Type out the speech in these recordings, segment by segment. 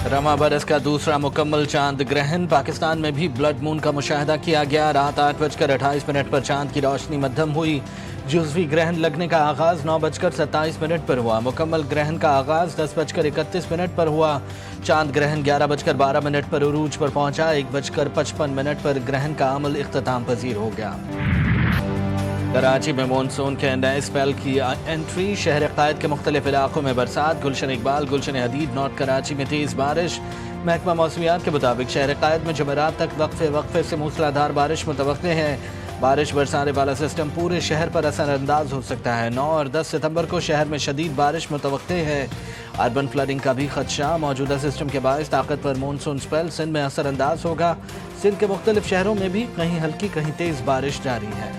रमा बरस का दूसरा मुकम्मल चांद ग्रहण। पाकिस्तान में भी ब्लड मून का मुशाहिदा किया गया। रात 8:28 पर चांद की रोशनी मध्यम हुई। जुज़वी ग्रहण लगने का आगाज़ 9:27 पर हुआ। मुकम्मल ग्रहण का आगाज़ 10:31 पर हुआ। चांद ग्रहण 11:12 पर उरूज पर पहुंचा। 1:55 पर ग्रहण का अमल इख्तिताम पजीर हो गया। कराची में मानसून के नए स्पेल की एंट्री। शहर क़ायद के मुख्तलिफ इलाकों में बरसात। गुलशन इकबाल, गुलशन हदीद, नॉर्थ कराची में तेज़ बारिश। महकमा मौसमियात के मुताबिक शहर क़ायद में जुमेरात तक वक्फे से मूसलाधार बारिश मुतवक्के है। बारिश बरसाने वाला सिस्टम पूरे शहर पर असरअंदाज हो सकता है। 9 और 10 सितंबर को शहर में शदीद बारिश मुतवक्के है। अर्बन फ्लडिंग का भी खदशा। मौजूदा सिस्टम के बायस ताकतवर मानसून स्पेल सिंध में असरअंदाज होगा। सिंध के मुख्तलिफ शहरों में भी कहीं हल्की कहीं तेज़ बारिश जारी है।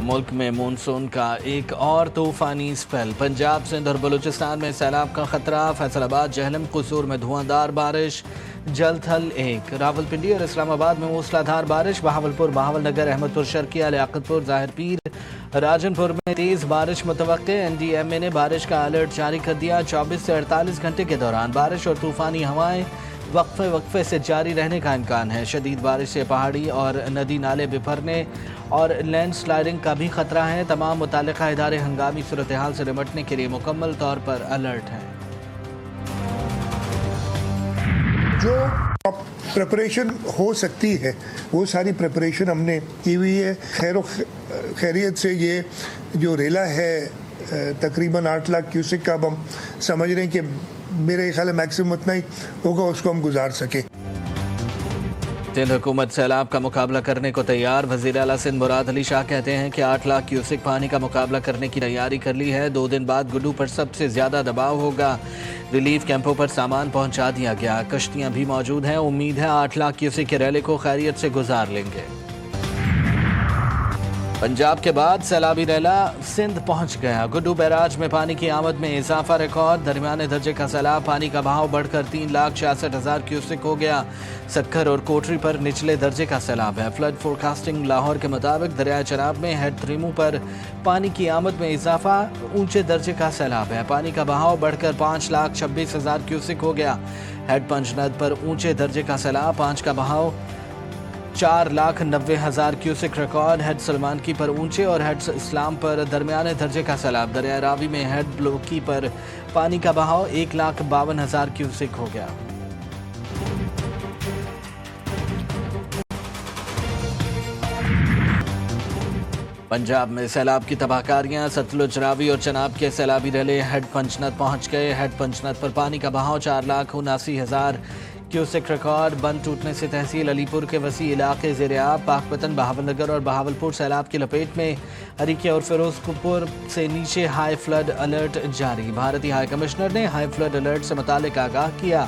मुल्क में मानसून का एक और तूफानी स्पेल। पंजाब, सिंध और बलूचिस्तान में सैलाब का खतरा। फैसलाबाद, जहलम, कसूर में धुआंधार बारिश। जल थल 1। रावलपिंडी और इस्लामाबाद में मूसलाधार बारिश। बहावलपुर, बहावलनगर, अहमदपुर शर्किया, लियाकतपुर, ज़ाहिर पीर, राजनपुर में तेज़ बारिश मुतवक्के। NDMA ने बारिश का अलर्ट जारी कर दिया। 24 से 48 घंटे के दौरान बारिश और तूफानी हवाएं वक्फे से जारी रहने का इम्कान है। शदीद बारिश से पहाड़ी और नदी नाले बिफरने और लैंड स्लाइडिंग का भी खतरा है। तमाम मुताल्लिका इदारे हंगामी सूरत हाल से निपटने के लिए मुकम्मल तौर पर अलर्ट हैं। जो प्रिपरेशन हो सकती है वो सारी प्रिपरेशन हमने की हुई है। खैरियत से ये जो रेला है तकरीबन 8 लाख क्यूसेक का, अब हम समझ रहे हैं कि मेरे ख्याल मैक्सिमम उतना ही होगा, उसको हम गुजार सके। सिंध हुकूमत सैलाब का मुकाबला करने को तैयार। वज़ीर आला सिंध मुराद अली शाह कहते हैं कि 8 लाख क्यूसेक पानी का मुकाबला करने की तैयारी कर ली है। 2 दिन बाद गुड्डू पर सबसे ज़्यादा दबाव होगा। रिलीफ कैंपों पर सामान पहुंचा दिया गया। कश्तियां भी मौजूद हैं। उम्मीद है 8 लाख क्यूसेक के रैले को खैरियत से गुजार लेंगे। पंजाब के बाद सैलाबी रैला सिंध पहुंच गया। गुड्डू बैराज में पानी की आमद में इजाफा रिकॉर्ड। दरमियाने दर्जे का सैलाब। पानी का बहाव बढ़कर 3,66,000 क्यूसेक हो गया। सक्खर और कोटरी पर निचले दर्जे का सैलाब है। फ्लड फोरकास्टिंग लाहौर के मुताबिक दरिया चनाब में हेड त्रिमू पर पानी की आमद में इजाफा। ऊंचे दर्जे का सैलाब है। पानी का बहाव बढ़कर 5,26,000 क्यूसेक हो गया। हेड पंजनद पर ऊंचे दर्जे का सैलाब। 5 का बहाव 4,90,000 क्यूसेक रिकॉर्ड। हेड सलमान की पर ऊंचे और हेड इस्लाम पर दरमियाने दर्जे का सैलाब। दरिया रावी में हेड ब्लोकी पर पानी का बहाव 1,52,000 क्यूसेक हो गया। पंजाब में सैलाब की तबाहकारियां। सतलुज, रावी और चनाब के सैलाबी रैले हेड पंचनद पहुंच गए। हेड पंचनद पर पानी का बहाव 4,79,000 क्यूसेक रिकॉर्ड। बंद टूटने से तहसील अलीपुर के वसी इलाके ज़ेर-ए-आब। पाकपतन, बहावलनगर और बहावलपुर सैलाब की लपेट में। हरीके और फिरोजपुर से नीचे हाई फ्लड अलर्ट जारी। भारतीय हाई कमिश्नर ने हाई फ्लड अलर्ट से मुतालिक आगाह किया।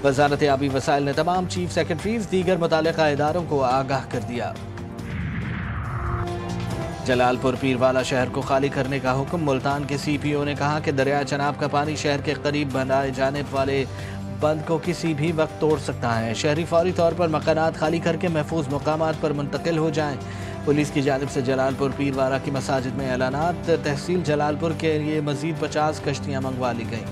वजारत आबी वसाइल ने तमाम चीफ सेक्रेटरीज दीगर मुतालिका इदारों को आगाह कर दिया। जलालपुर पीरवाला शहर को खाली करने का हुक्म। मुल्तान के CPO ने कहा कि दरिया चनाब का पानी शहर के करीब बनाए जाने वाले बंद को किसी भी वक्त तोड़ सकता है। शहरी फौरी तौर पर मकानात खाली करके महफूज मकामात पर मुंतकिल हो जाएं। पुलिस की जानिब से जलालपुर पीरवाला की मसाजिद में ऐलानात। तहसील जलालपुर के लिए मजीद 50 कश्तियाँ मंगवा ली गईं।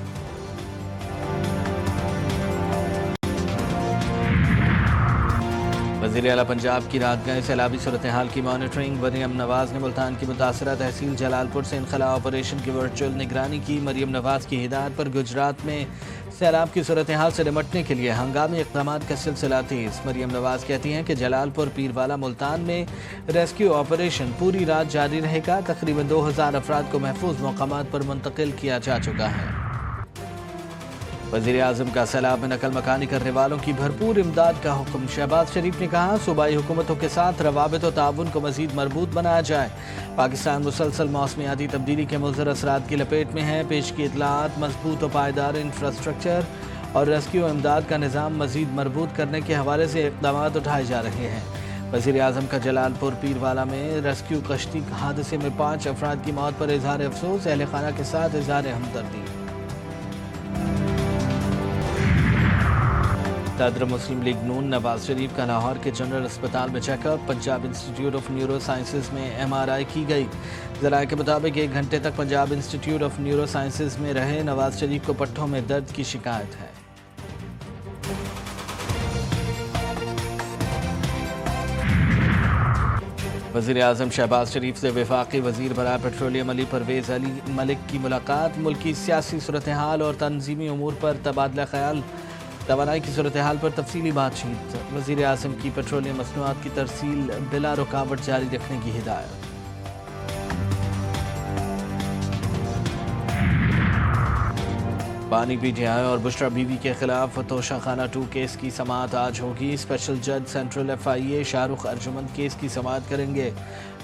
वज़ीर आला पंजाब की रात गए सैलाबी सूरत हाल की मॉनिटरिंग। मरियम नवाज ने मुल्तान की मुतासरा तहसील जलालपुर से इनखला ऑपरेशन की वर्चुअल निगरानी की। मरियम नवाज की हिदायत पर गुजरात में सैलाब की सूरत हाल से निपटने के लिए हंगामी इक़दामात का सिलसिला तेज़। मरियम नवाज कहती हैं कि जलालपुर पीरवाला मुल्तान में रेस्क्यू ऑपरेशन पूरी रात जारी रहेगा। तकरीबन 2,000 अफराद को महफूज मकामात पर मुंतकिल किया जा चुका है। वज़ीर आज़म का सैलाब में नकल मकानी करने वालों की भरपूर इमदाद का हुक्म। शहबाज शरीफ ने कहा सूबाई हुकूमतों के साथ रवाबित और ताउन को मज़ीद मजबूत बनाया जाए। पाकिस्तान मुसलसल मौसमियाती तब्दीली के मुज़र असरात की लपेट में है। पेश की इतलात मजबूत और पायदार इंफ्रास्ट्रक्चर और रेस्क्यू इमदाद का निज़ाम मज़ीद मजबूत करने के हवाले से इक़दाम उठाए जा रहे हैं। वज़ीर आज़म का जलालपुर पीरवाला में रेस्क्यू कश्ती हादसे में 5 अफराद की मौत पर इज़हार अफसोस। अहल खाना के साथ इज़हार हमदर्दी। صدر مسلم لیگ نون نواز شریف کا لاہور کے جنرل اسپتال میں check up, Punjab institute of neuro sciences میں MRI کی گئی۔ ذرائع کے مطابق 1 گھنٹے تک Punjab institute of neuro sciences میں رہے۔ نواز شریف کو پٹھوں میں درد کی شکایت ہے۔ وزیر اعظم شہباز شریف سے وفاقی وزیر برائے پیٹرولیم علی پرویز علی ملک کی ملاقات، ملکی سیاسی صورتحال اور تنظیمی امور پر تبادلہ خیال، توانائی کی صورتحال پر تفصیلی بات چیت۔ وزیر اعظم کی پیٹرولیم مصنوعات کی ترسیل بلا رکاوٹ جاری رکھنے کی ہدایت۔ بانی PTI اور بشرا بیوی کے خلاف توشہ خانہ 2 کیس کی سماعت آج ہوگی۔ اسپیشل جج central FIA Shah Rukh ارجمند case کی سماعت کریں گے۔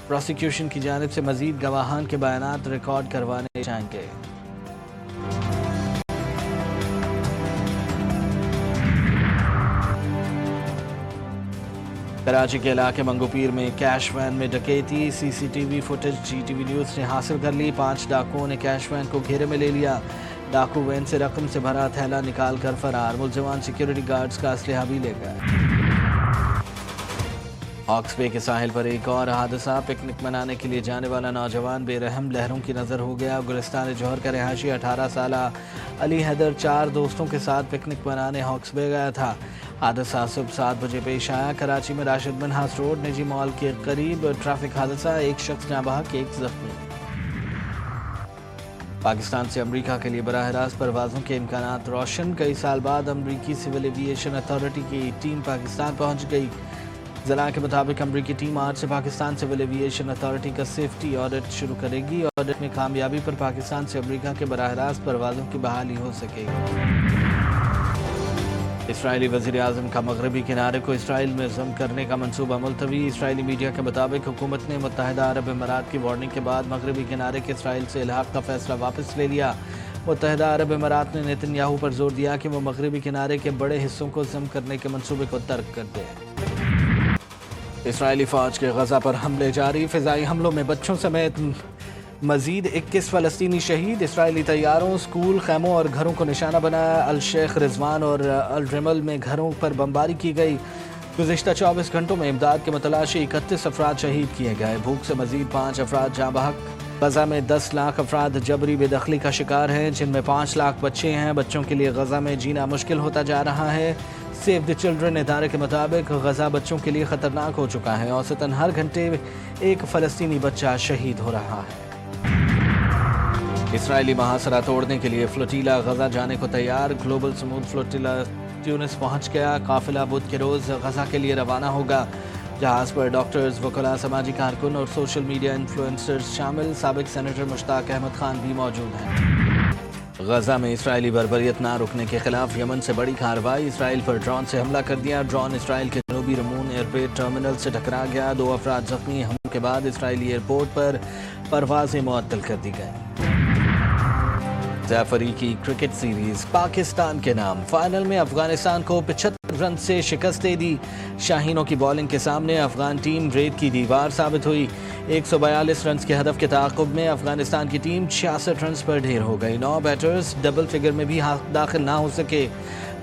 پروسیکیوشن کی جانب سے مزید گواہان کے بیانات ریکارڈ کروانے جائیں گے۔ کراچی کے علاقے منگو پیر میں کیش وین میں ڈکیتی، CCTV فوٹیج GTV نیوز نے حاصل کر لی۔ 5 ڈاکوؤں نے کیش وین کو گھیرے میں لے لیا۔ ڈاکو وین سے رقم سے بھرا تھیلا نکال کر فرار، ملزمان سیکیورٹی گارڈز کا اسلحہ بھی لے گئے۔ ہاکس بے کے ساحل پر ایک اور حادثہ، پکنک منانے کے لیے جانے والا نوجوان بے رحم لہروں کی نظر ہو گیا۔ گلستان جوہر کا رہائشی 18 سالہ علی حیدر 4 دوستوں کے ساتھ پکنک منانے ہاکس بے گیا تھا۔ حادثہ صبح 7 بجے پیش آیا۔ کراچی میں راشد منہاس روڈ نجی مال کے قریب ٹریفک حادثہ، 1 شخص ناں بحق، 1 زخمی۔ پاکستان سے امریکہ کے لیے براہ راست پروازوں کے امکانات روشن، کئی سال بعد امریکی سول ایویشن اتھارٹی کی ٹیم پاکستان پہنچ گئی۔ ذرائع کے مطابق امریکی ٹیم آج سے پاکستان سول ایویشن اتھارٹی کا سیفٹی آڈٹ شروع کرے گی۔ آڈٹ میں کامیابی پر پاکستان سے امریکہ کے براہ راست پروازوں کی بحالی ہو سکے گی۔ اسرائیلی وزیر اعظم کا مغربی کنارے کو اسرائیل میں ضم کرنے کا منصوبہ ملتوی۔ اسرائیلی میڈیا کے مطابق حکومت نے متحدہ عرب امارات کی وارننگ کے بعد مغربی کنارے کے اسرائیل سے الحاق کا فیصلہ واپس لے لیا۔ متحدہ عرب امارات نے نیتن یاہو پر زور دیا کہ وہ مغربی کنارے کے بڑے حصوں کو ضم کرنے کے منصوبے کو ترک کر دے۔ اسرائیلی فوج کے غزہ پر حملے جاری، فضائی حملوں میں بچوں سمیت مزید 21 فلسطینی شہید۔ اسرائیلی طیاروں اسکول، خیموں اور گھروں کو نشانہ بنایا۔ الشیخ رضوان اور الرمل میں گھروں پر بمباری کی گئی۔ گزشتہ 24 گھنٹوں میں امداد کے متلاشی 31 افراد شہید کیے گئے۔ بھوک سے مزید 5 افراد جاں بحق۔ غزہ میں 10 لاکھ افراد جبری بے دخلی کا شکار ہیں، جن میں 5 لاکھ بچے ہیں۔ بچوں کے لیے غزہ میں جینا مشکل ہوتا جا رہا ہے۔ سیو دی چلڈرن ادارے کے مطابق غزہ بچوں کے لیے خطرناک ہو چکا ہے۔ اوسطاً ہر گھنٹے 1 فلسطینی بچہ شہید ہو رہا ہے۔ اسرائیلی محاصرہ توڑنے کے لیے فلوٹیلا غزہ جانے کو تیار۔ گلوبل سمود فلوٹیلا ٹیونس پہنچ گیا۔ قافلہ بدھ کے روز غزہ کے لیے روانہ ہوگا۔ جہاز پر ڈاکٹرز، وکلاء، سماجی کارکن اور سوشل میڈیا انفلوئنسرز شامل۔ سابق سینیٹر مشتاق احمد خان بھی موجود ہیں۔ غزہ میں اسرائیلی بربریت نہ رکنے کے خلاف یمن سے بڑی کارروائی، اسرائیل پر ڈرون سے حملہ کر دیا۔ ڈرون اسرائیل کے جنوبی رمون ایئرپورٹ ٹرمینل سے ٹکرا گیا، 2 افراد زخمی۔ حملوں کے بعد اسرائیلی ایئرپورٹ پر پروازیں معطل کر دی گئیں۔ جعفری کی کرکٹ سیریز پاکستان کے نام، فائنل میں افغانستان کو 75 رن سے شکست دے دی۔ شاہینوں کی بولنگ کے سامنے افغان ٹیم ریت کی دیوار ثابت ہوئی۔ 142 رنز کے ہدف کے تعاقب میں افغانستان کی ٹیم 66 رنز پر ڈھیر ہو گئی۔ 9 بیٹرز ڈبل فگر میں بھی داخل نہ ہو سکے۔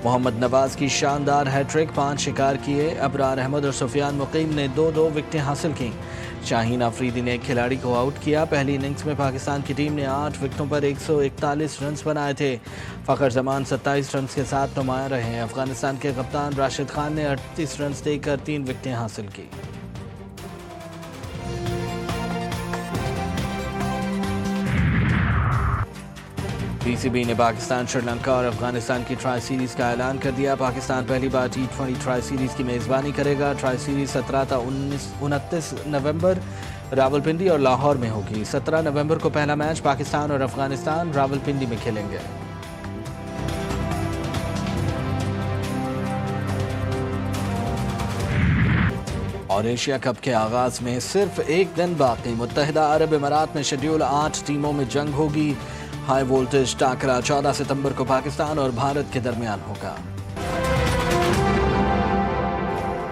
محمد نواز کی شاندار ہیٹ ٹرک، 5 شکار کیے۔ ابرار احمد اور سفیان مقیم نے 2 وکٹیں حاصل کیں۔ شاہین آفریدی نے ایک کھلاڑی کو آؤٹ کیا۔ پہلی اننگز میں پاکستان کی ٹیم نے 8 وکٹوں پر 141 رنز بنائے تھے۔ فخر زمان 27 رنز کے ساتھ نمایاں رہے۔ افغانستان کے کپتان راشد خان نے 38 رنز دے کر 3 وکٹیں حاصل کی۔ PCB نے پاکستان، سری لنکا اور افغانستان کی ٹرائی سیریز کا اعلان کر دیا۔ پاکستان پہلی بار T20 ٹرائی سیریز کی میزبانی کرے گا۔ ٹرائی سیریز 17 تا 29 نومبر راولپنڈی اور لاہور میں ہوگی۔ 17 نومبر کو پہلا میچ پاکستان اور افغانستان راولپنڈی میں کھیلیں گے۔ اور ایشیا کپ کے آغاز میں صرف 1 دن باقی، متحدہ عرب امارات میں شیڈول 8 ٹیموں میں جنگ ہوگی۔ ہائی وولٹیج ٹاکرا 14 ستمبر کو پاکستان اور بھارت کے درمیان ہوگا۔